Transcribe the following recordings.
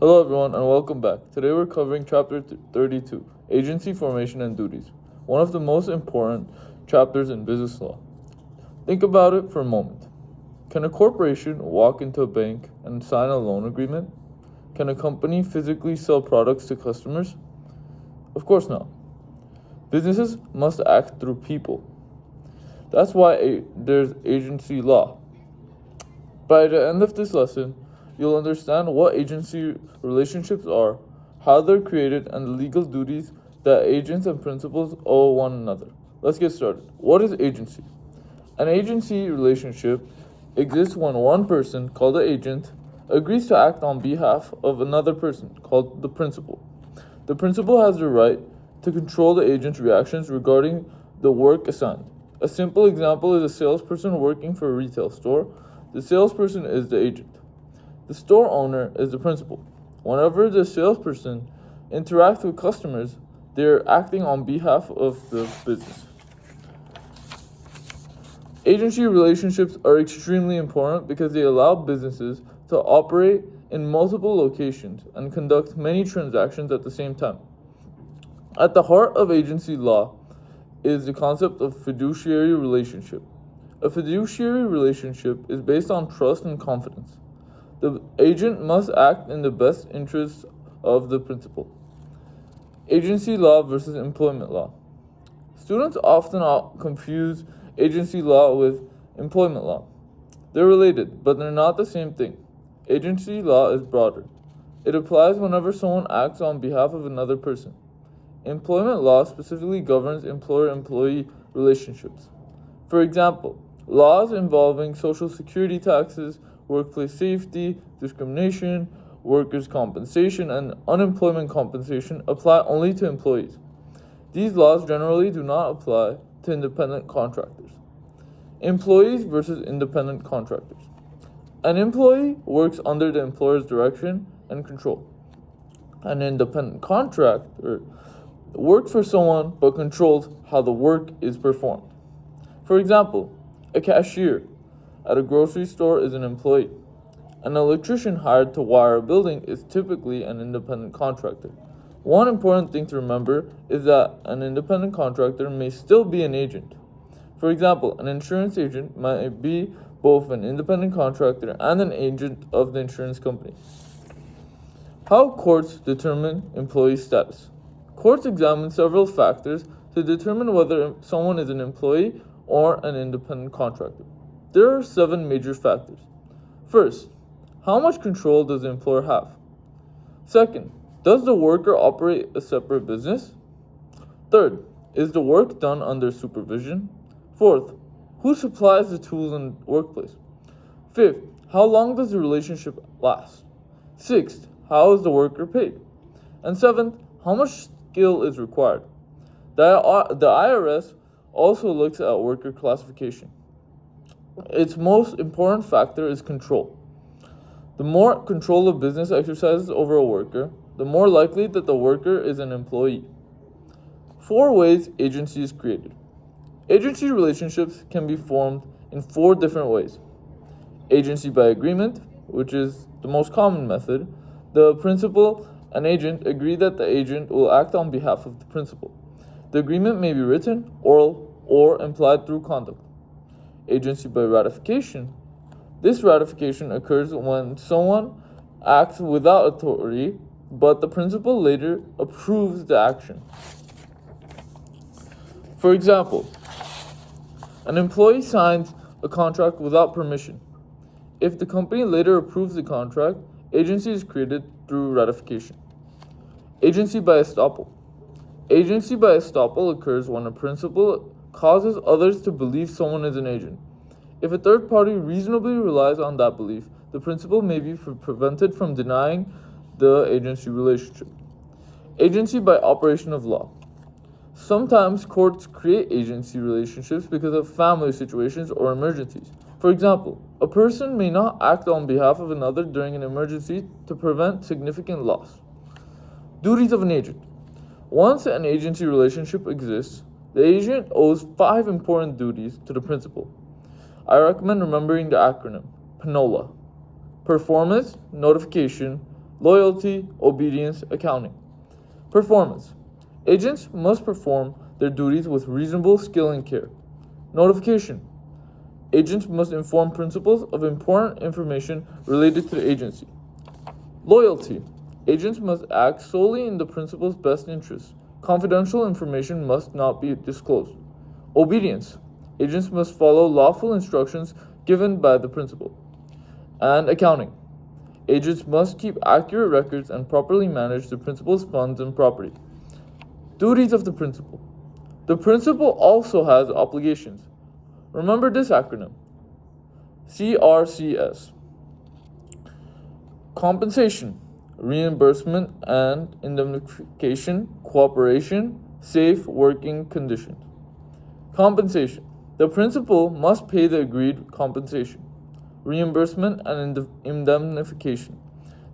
Hello everyone and welcome back. Today we're covering chapter 32, Agency Formation and Duties, one of the most important chapters in business law. Think about it for a moment. Can a corporation walk into a bank and sign a loan agreement? Can a company physically sell products to customers? Of course not. Businesses must act through people. That's why there's agency law. By the end of this lesson, you'll understand what agency relationships are, how they're created, and the legal duties that agents and principals owe one another. Let's get started. What is agency? An agency relationship exists when one person, called the agent, agrees to act on behalf of another person, called the principal. The principal has the right to control the agent's reactions regarding the work assigned. A simple example is a salesperson working for a retail store. The salesperson is the agent. The store owner is the principal. Whenever the salesperson interacts with customers, they're acting on behalf of the business. Agency relationships are extremely important because they allow businesses to operate in multiple locations and conduct many transactions at the same time. At the heart of agency law is the concept of fiduciary relationship. A fiduciary relationship is based on trust and confidence. The agent must act in the best interests of the principal. Agency law versus employment law. Students often confuse agency law with employment law. They're related, but they're not the same thing. Agency law is broader. It applies whenever someone acts on behalf of another person. Employment law specifically governs employer-employee relationships. For example, laws involving Social Security taxes, workplace safety, discrimination, workers' compensation, and unemployment compensation apply only to employees. These laws generally do not apply to independent contractors. Employees versus independent contractors. An employee works under the employer's direction and control. An independent contractor works for someone but controls how the work is performed. For example, a cashier at a grocery store is an employee. An electrician hired to wire a building is typically an independent contractor. One important thing to remember is that an independent contractor may still be an agent. For example, an insurance agent might be both an independent contractor and an agent of the insurance company. How courts determine employee status. Courts examine several factors to determine whether someone is an employee or an independent contractor. There are 7 major factors. First, how much control does the employer have? Second, does the worker operate a separate business? Third, is the work done under supervision? Fourth, who supplies the tools in the workplace? Fifth, how long does the relationship last? Sixth, how is the worker paid? And seventh, how much skill is required? The IRS also looks at worker classification. Its most important factor is control. The more control a business exercises over a worker, the more likely that the worker is an employee. 4 ways agency is created. Agency relationships can be formed in 4 different ways. Agency by agreement, which is the most common method. The principal and agent agree that the agent will act on behalf of the principal. The agreement may be written, oral, or implied through conduct. Agency by ratification. This ratification occurs when someone acts without authority, but the principal later approves the action. For example, an employee signs a contract without permission. If the company later approves the contract, agency is created through ratification. Agency by estoppel. Agency by estoppel occurs when a principal causes others to believe someone is an agent. If a third party reasonably relies on that belief, the principal may be prevented from denying the agency relationship. Agency by operation of law. Sometimes courts create agency relationships because of family situations or emergencies. For example, a person may not act on behalf of another during an emergency to prevent significant loss. Duties of an agent. Once an agency relationship exists, the agent owes 5 important duties to the principal. I recommend remembering the acronym PNOLA: performance, notification, loyalty, obedience, accounting. Performance. Agents must perform their duties with reasonable skill and care. Notification. Agents must inform principals of important information related to the agency. Loyalty. Agents must act solely in the principal's best interest. Confidential information must not be disclosed. Obedience. Agents must follow lawful instructions given by the principal. And accounting. Agents must keep accurate records and properly manage the principal's funds and property. Duties of the principal. The principal also has obligations. Remember this acronym: CRCS. Compensation, reimbursement and indemnification, cooperation, safe working conditions. Compensation. The principal must pay the agreed compensation, reimbursement and indemnification.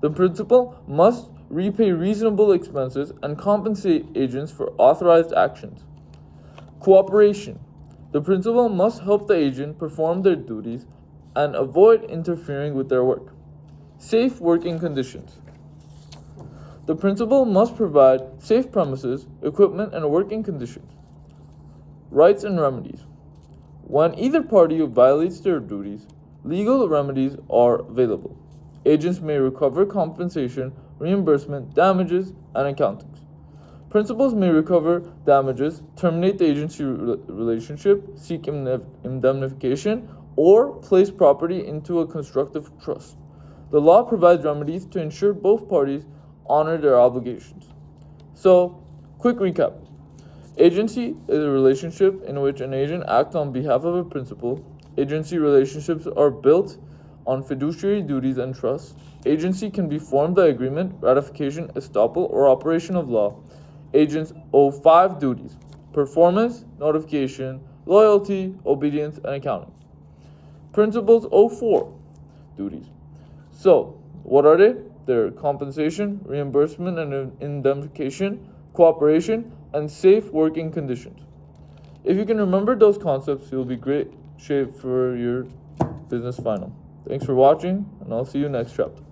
The principal must repay reasonable expenses and compensate agents for authorized actions. Cooperation. The principal must help the agent perform their duties and avoid interfering with their work. Safe working conditions. The principal must provide safe premises, equipment, and working conditions. Rights and remedies. When either party violates their duties, legal remedies are available. Agents may recover compensation, reimbursement, damages, and accountings. Principals may recover damages, terminate the agency relationship, seek indemnification, or place property into a constructive trust. The law provides remedies to ensure both parties honor their obligations. So, quick recap. Agency is a relationship in which an agent acts on behalf of a principal. Agency relationships are built on fiduciary duties and trusts. Agency can be formed by agreement, ratification, estoppel, or operation of law. Agents owe 5 duties: performance, notification, loyalty, obedience, and accounting. Principals owe 4 duties. So, what are they? They're compensation, reimbursement and indemnification, cooperation, and safe working conditions. If you can remember those concepts, you'll be great shape for your business final. Thanks for watching, and I'll see you next chapter.